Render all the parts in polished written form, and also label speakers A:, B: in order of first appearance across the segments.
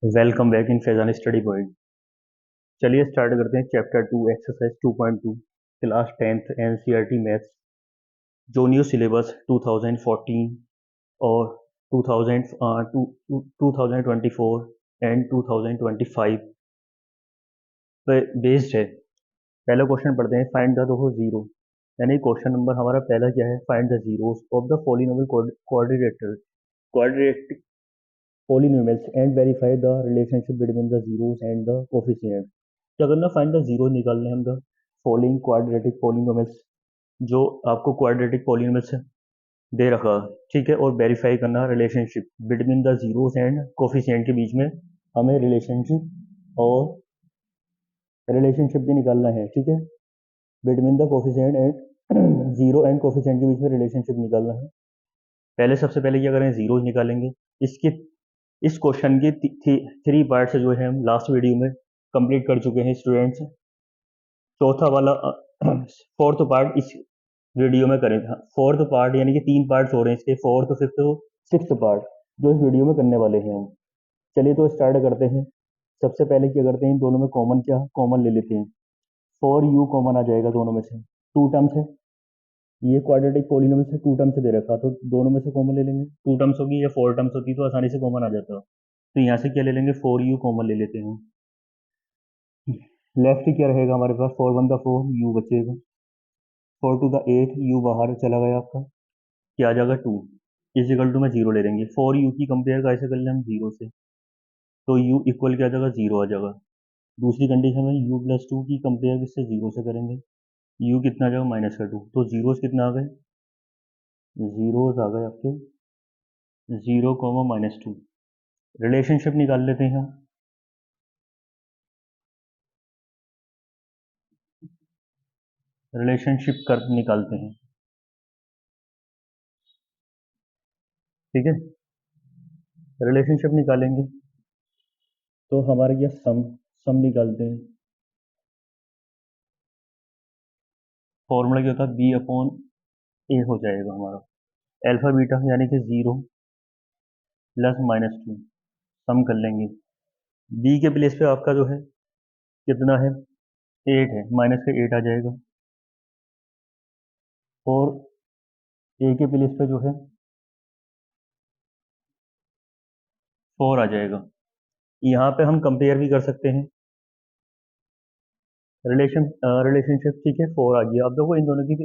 A: Welcome back in Faizan study point. चलिए start करते हैं chapter 2 exercise 2.2 class 10th NCERT maths जो न्यू सिलेबस 2014 और 2024 एंड 2025 पे बेस्ड है। पहला क्वेश्चन पढ़ते हैं, फाइंड द जीरो। यानी क्वेश्चन नंबर हमारा पहला क्या है, find the zeros of the polynomial quadratic polynomials and verify the relationship between the zeros and the coefficients। क्या करना, फाइंड द जीरो निकालने हम द फॉलोइंग क्वाड्रेटिक पॉलिनोमियल्स, जो आपको क्वाड्रेटिक पॉलिनोमियल्स दे रखा, ठीक है, और वेरीफाई करना relationship between the zeros and coefficient के बीच में हमें रिलेशनशिप भी निकालना है, ठीक है, between the coefficient and zero and coefficient के बीच में रिलेशनशिप निकालना है। पहले सबसे पहले क्या करें, जीरोज निकालेंगे। इसके इस क्वेश्चन के थ्री पार्ट्स जो है हम लास्ट वीडियो में कंप्लीट कर चुके हैं स्टूडेंट्स। चौथा वाला फोर्थ पार्ट इस वीडियो में करेंगे। फोर्थ पार्ट यानी कि तीन पार्ट्स हो रहे हैं इसके, फोर्थ फिफ्थ सिक्स्थ पार्ट जो इस वीडियो में करने वाले हैं हम। चलिए तो स्टार्ट करते हैं। सबसे पहले क्या करते हैं, इन दोनों में कॉमन ले लेते हैं। 4u कॉमन आ जाएगा दोनों में से, टू टर्म्स है, ये क्वाड्रेटिक पॉलिनोमियल से टू टर्म्स दे रखा, तो दोनों में से कॉमन ले लेंगे। टू टर्म्स होगी या फोर टर्म्स होती तो आसानी से कॉमन आ जाता। तो यहाँ से क्या ले लेंगे, 4u कॉमन ले लेते हैं। लेफ्ट क्या रहेगा हमारे पास, 4 1 4 u बचेगा, 4 2 8 u बाहर चला गया आपका, क्या आ जाएगा 2 इजिकल टू में जीरो ले लेंगे। 4u की कंपेयर कैसे कर लें हम, जीरो से, तो u इक्वल क्या आ जाएगा, जीरो आ जाएगा। दूसरी कंडीशन में u प्लस 2 की कंपेयर किससे, जीरो से करेंगे, u कितना आ जाएगा माइनस का 2, तो जीरोस कितना आ गए, जीरोस आ गए आपके 0, -2। रिलेशनशिप निकाल लेते हैं हम। रिलेशनशिप कर निकालते हैं, ठीक है। रिलेशनशिप निकालेंगे तो हमारे क्या, सम सम निकालते हैं। फॉर्मूला क्या होता है, बी अपॉन ए हो जाएगा हमारा, अल्फा बीटा यानी कि 0 प्लस -2, सम कर लेंगे। बी के प्लेस पे आपका जो है कितना है, 8 है, माइनस का 8 आ जाएगा, और ए के प्लेस पे जो है 4 आ जाएगा। यहाँ पे हम कंपेयर भी कर सकते हैं, रिलेशनशिप, ठीक है, 4 आ गया। अब देखो इन दोनों की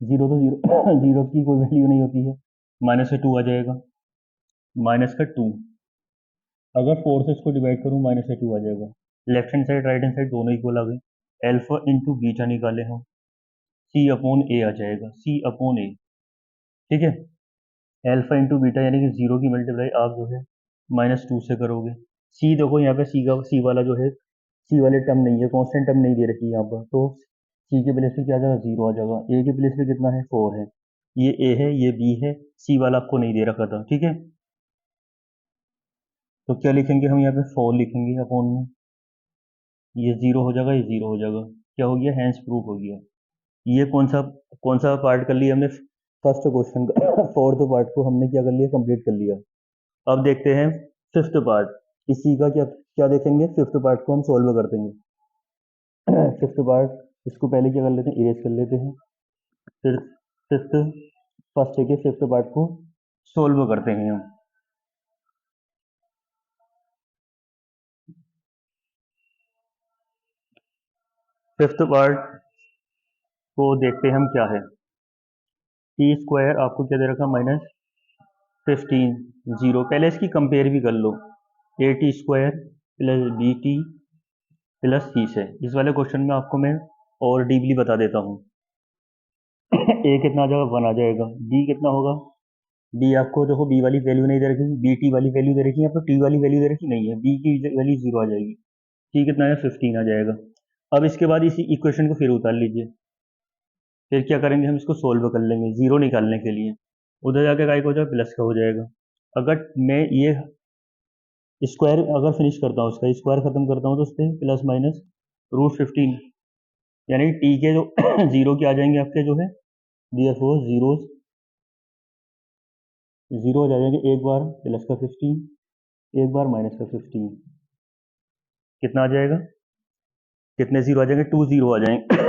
A: जीरो तो जीरो जीरो की कोई वैल्यू नहीं होती है, माइनस का 2 आ जाएगा, माइनस का 2, अगर 4 से इसको डिवाइड करूँ माइनस का 2 आ जाएगा। Left hand side right hand side दोनों इक्वल आ गए। एल्फा इंटू बीटा निकाले हम, सी अपॉन ए आ जाएगा, सी अपॉन ए, ठीक है। एल्फा इंटू बीटा यानी कि 0 की मल्टीप्लाई आप जो है -2 से करोगे। सी देखो यहाँ पे सी वाला जो है, सी वाले टर्म नहीं है, कांस्टेंट टर्म नहीं दे रखी है यहाँ पर, तो सी के प्लेस पे क्या आ जाएगा, 0 आ जाएगा। ए के प्लेस पे कितना है, 4 है, ये ए है ये बी है, सी वाला आपको नहीं दे रखा था, ठीक है। तो क्या लिखेंगे हम यहाँ पे, 4 लिखेंगे अपॉन में, ये 0 हो जाएगा, ये 0 हो जाएगा, क्या हो गया, हैंस प्रूफ हो गया। ये कौन सा पार्ट कर लिया हमने, फर्स्ट क्वेश्चन का फोर्थ पार्ट को हमने क्या कर लिया, कंप्लीट कर लिया। अब देखते हैं फिफ्थ पार्ट, इसी का क्या क्या देखेंगे, फिफ्थ पार्ट को हम सोल्व कर देंगे। फिफ्थ पार्ट, इसको पहले क्या कर लेते हैं, इरेज कर लेते हैं, फिर फिफ्थ फर्स्ट के फिफ्थ पार्ट को सोल्व करते हैं हम। फिफ्थ पार्ट को देखते हैं हम क्या है, टी स्क्वायर आपको क्या दे रखा, -15 0, पहले इसकी कंपेयर भी कर लो, A T square plus B T plus C से। इस वाले क्वेश्चन में आपको मैं और डीपली बता देता हूँ। ए कितना आ जाएगा, 1 आ जाएगा, बी कितना होगा, बी आपको देखो बी वाली वैल्यू नहीं दे रखी, बी टी वाली वैल्यू दे रखी है, आपको टी वाली वैल्यू दे रखी नहीं है, बी की वैल्यू 0 आ जाएगी, टी कितना है, 15 आ जाएगा। अब इसके बाद इसी इक्वेशन को फिर उतार लीजिए, फिर क्या करेंगे हम, इसको सोल्व कर लेंगे जीरो निकालने के लिए। उधर जाके काय का हो जाएगा, प्लस का हो जाएगा। अगर मैं ये स्क्वायर अगर फिनिश करता हूँ, उसका स्क्वायर खत्म करता हूँ, तो उस पर प्लस माइनस √15, यानी टी के जो जीरो के आ जाएंगे आपके जो है, therefore जीरो हो जाएंगे, एक बार प्लस का 15, एक बार माइनस का 15 कितना आ जाएगा, कितने जीरो आ जाएंगे, 2 जीरो आ जाएंगे।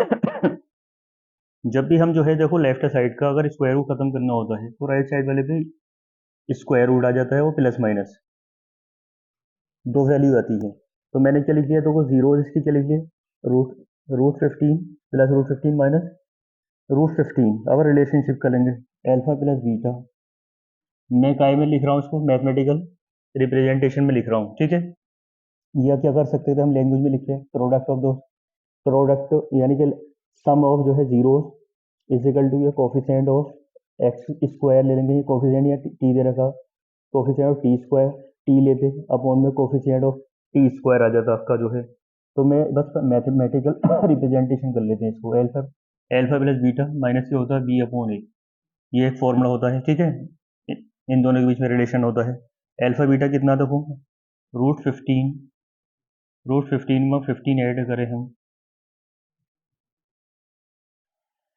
A: जब भी हम जो है देखो लेफ्ट साइड का अगर स्क्वायर रूट खत्म करना होता है तो राइट साइड वाले पे स्क्वायर रूट आ जाता है, वो प्लस माइनस दो वैल्यू आती है। तो मैंने क्या लिख दिया, तो वो जीरो इसकी क्या लिख दिया, root root 15 plus root 15 minus root 15। अब रिलेशनशिप करेंगे अल्फा प्लस बीटा, मैं काय में लिख रहा हूँ इसको, मैथमेटिकल रिप्रेजेंटेशन में लिख रहा हूँ, ठीक है। या क्या कर सकते थे हम, लैंग्वेज में लिखते हैं प्रोडक्ट ऑफ दो, प्रोडक्ट यानी कि सम ऑफ जो है जीरो इज इक्वल टू ये कोफिशिएंट ऑफ एक्स स्क्वायर ले लेंगे, कोफिशिएंट या टी दे रखा, coefficient of T square, T लेते अपॉन में कोफिशिएंट ऑफ टी स्क्वायर आ जाता आपका जो है। तो मैं बस मैथमेटिकल रिप्रेजेंटेशन कर लेते हैं इसको, alpha alpha plus beta minus क्या होता है बी अपॉन ए, ये एक फॉर्मूला होता है, ठीक है। इन दोनों के बीच में रिलेशन होता है। एल्फा बीटा कितना देखो, रूट 15, रूट 15 में 15 ऐड करें हम,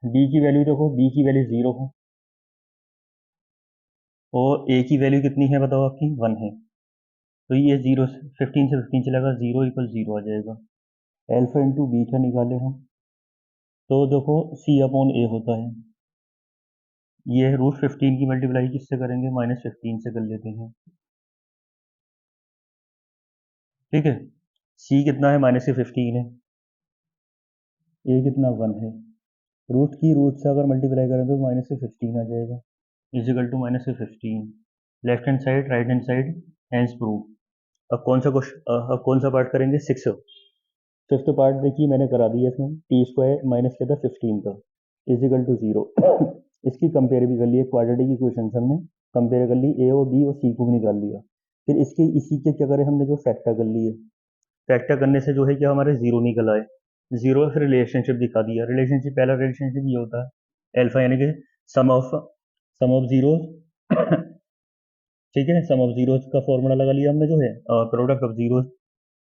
A: बी की वैल्यू देखो, बी की वैल्यू 0 है और ए की वैल्यू कितनी है बताओ आपकी 1 है, तो ये 0 15 से 15 चलेगा, 0 इक्वल 0 आ जाएगा। एल्फा इंटू बीटा निकाले हम, तो देखो सी अपॉन ए होता है, ये रूट 15 की मल्टीप्लाई किससे करेंगे, माइनस 15 से कर लेते हैं, ठीक है। सी कितना है, माइनस से 15 है, ए कितना 1 है, रूट की रूट से अगर मल्टीप्लाई करें तो माइनस से 15 आ जाएगा, इजिकल टू माइनस से 15। Left hand side right hand side hence prove. अब कौन सा क्वेश्चन, अब कौन सा पार्ट करेंगे, फिफ्थ पार्ट देखिए मैंने करा दिया इसमें, टी स्क्वायर माइनस क्या था 15 का इजिकल टू 0। इसकी कंपेयर भी कर ली, क्वाड्रेटिक इक्वेशन हमने कंपेयर कर ली, ए और बी और सी को भी निकाल लिया। फिर इसके इसी के क्या करें हमने, जो फैक्टर कर लिए, फैक्टर करने से जो है क्या हमारे जीरो निकल आए, जीरो फिर रिलेशनशिप दिखा दिया। रिलेशनशिप पहला रिलेशनशिप ये होता है एल्फा यानी कि सम ऑफ जीरो, ठीक है, सम ऑफ जीरो का फॉर्मूला लगा लिया हमने जो है, प्रोडक्ट ऑफ जीरो,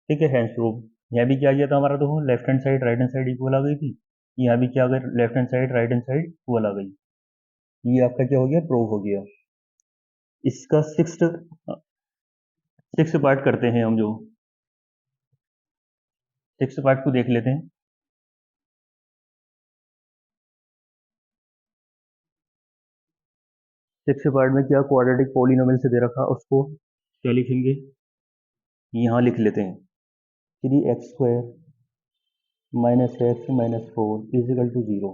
A: ठीक है, हैंस प्रूव। यहाँ भी क्या किया था हमारा, तो left hand side right hand side equal आ गई थी, यहाँ भी क्या आ गया, left hand side right hand side equal आ गई, ये आपका क्या हो गया, प्रूव हो गया। इसका सिक्स पार्ट करते हैं हम, जो सिक्स पार्ट को देख लेते हैं। सिक्स पार्ट में क्या, क्वाड्रेटिक पॉलिनोमियल से दे रखा, उसको क्या लिखेंगे, यहाँ लिख लेते हैं, 3x² minus x minus 4 equal to 0।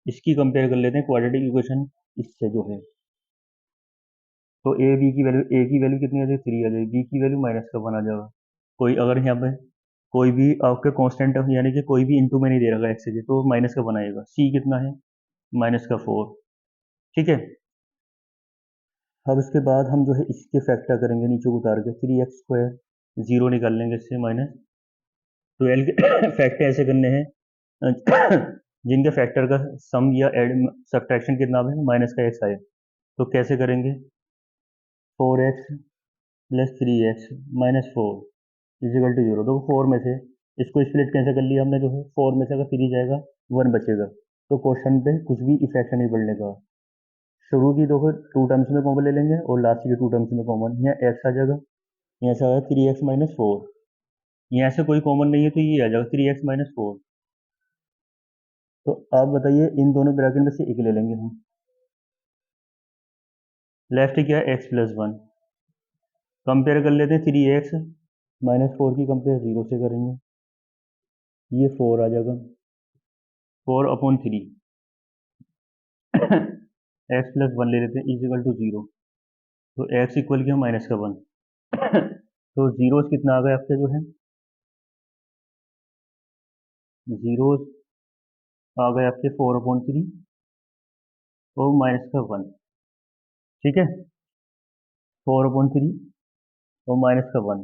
A: इसकी कंपेयर कर लेते हैं क्वाड्रेटिक इक्वेशन इससे जो है, तो ए की वैल्यू कितनी आ जाएगी, 3 आ जाएगी, बी की वैल्यू माइनस का 1 आ जाएगा। कोई अगर यहाँ पे कोई भी आपके कांस्टेंट यानी कि कोई भी इनटू में नहीं दे रखा एक्स से, तो माइनस का बनाएगा। सी कितना है, माइनस का 4, ठीक है। अब इसके बाद हम जो है इसके फैक्टर करेंगे, नीचे को उतार के 3x², जीरो निकाल लेंगे इससे, माइनस 12 के फैक्टर ऐसे करने हैं जिनके फैक्टर का सम या एड सब्ट्रैक्शन कितना है, माइनस का एक्स आए, तो कैसे करेंगे, 4x plus 3x minus 4 equal to 0। तो 4 में से इसको स्प्लिट कैसे कर लिया हमने, जो है 4 में से अगर 3 जाएगा 1 बचेगा, तो क्वेश्चन पे कुछ भी इफेक्ट नहीं पड़ने का। शुरू की तो फिर 2 टर्म्स में कॉमन ले लेंगे और लास्ट के 2 टर्म्स में कॉमन, यहाँ एक्स आ जाएगा, यहाँ से आएगा 3x माइनस 4, यहाँ से कोई कॉमन नहीं है तो ये आ जाएगा 3x माइनस 4। तो आप बताइए, इन दोनों ब्रैकेट में से एक ले लेंगे हम, लेफ्ट क्या है x प्लस 1, कंपेयर कर लेते हैं 3x माइनस 4 की कंपेयर 0 से करेंगे, ये 4 आ जाएगा, 4/3 x प्लस 1 ले लेते हैं इजिकल टू 0, तो x इक्वल क्या, माइनस का 1। तो जीरो कितना आ गया आपके जो है, जीरो आ गए आपके 4/3 और माइनस का 1, ठीक है, 4/3 और माइनस का 1।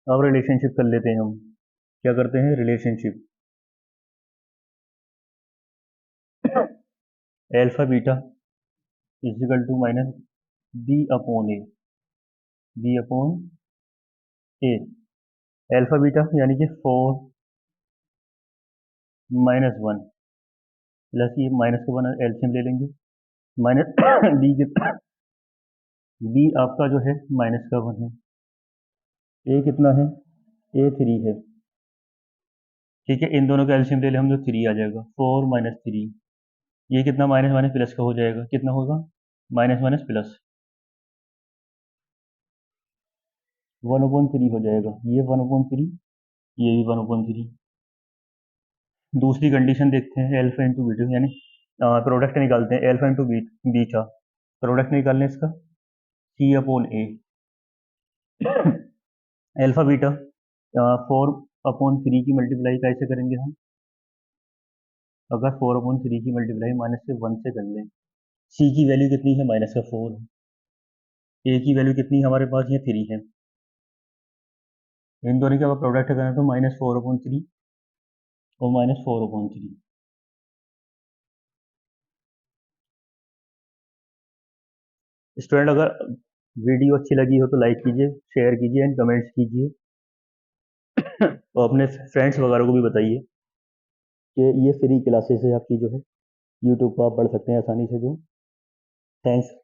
A: अब रिलेशनशिप कर लेते हैं हम, क्या करते हैं relationship, alpha beta equal to minus B upon A, alpha beta यानी कि 4 माइनस 1 प्लस ये माइनस का 1 एल्शियम ले लेंगे, माइनस बी आपका जो है माइनस का 1 है, ए कितना है, ए 3 है, ठीक है। इन दोनों का एलसीएम ले लें हम, जो 3 आ जाएगा, 4 माइनस 3, ये कितना माइनस माइनस प्लस का हो जाएगा, कितना होगा, माइनस माइनस प्लस, 1/3 हो जाएगा, ये 1/3, ये भी 1/3। दूसरी कंडीशन देखते हैं, एल्फा इंटू बीटा, यानी प्रोडक्ट निकालते हैं, एल्फा इंटू बीटा, प्रोडक्ट निकालने इसका, सी अपॉन ए, एल्फा बीटा 4/3 की मल्टीप्लाई कैसे करेंगे हम, अगर 4/3 की मल्टीप्लाई माइनस से 1 से कर लें, सी की वैल्यू कितनी है, माइनस का 4 है, ए की वैल्यू कितनी है हमारे पास, ये 3 है, इन दोनों का प्रोडक्ट करें तो -4/3 और -4/3। स्टूडेंट अगर वीडियो अच्छी लगी हो तो लाइक कीजिए, शेयर कीजिए एंड कमेंट्स कीजिए, और अपने फ्रेंड्स वगैरह को भी बताइए कि ये फ्री क्लासेस है आपकी जो है यूट्यूब पर आप पढ़ सकते हैं आसानी से जो। थैंक्स।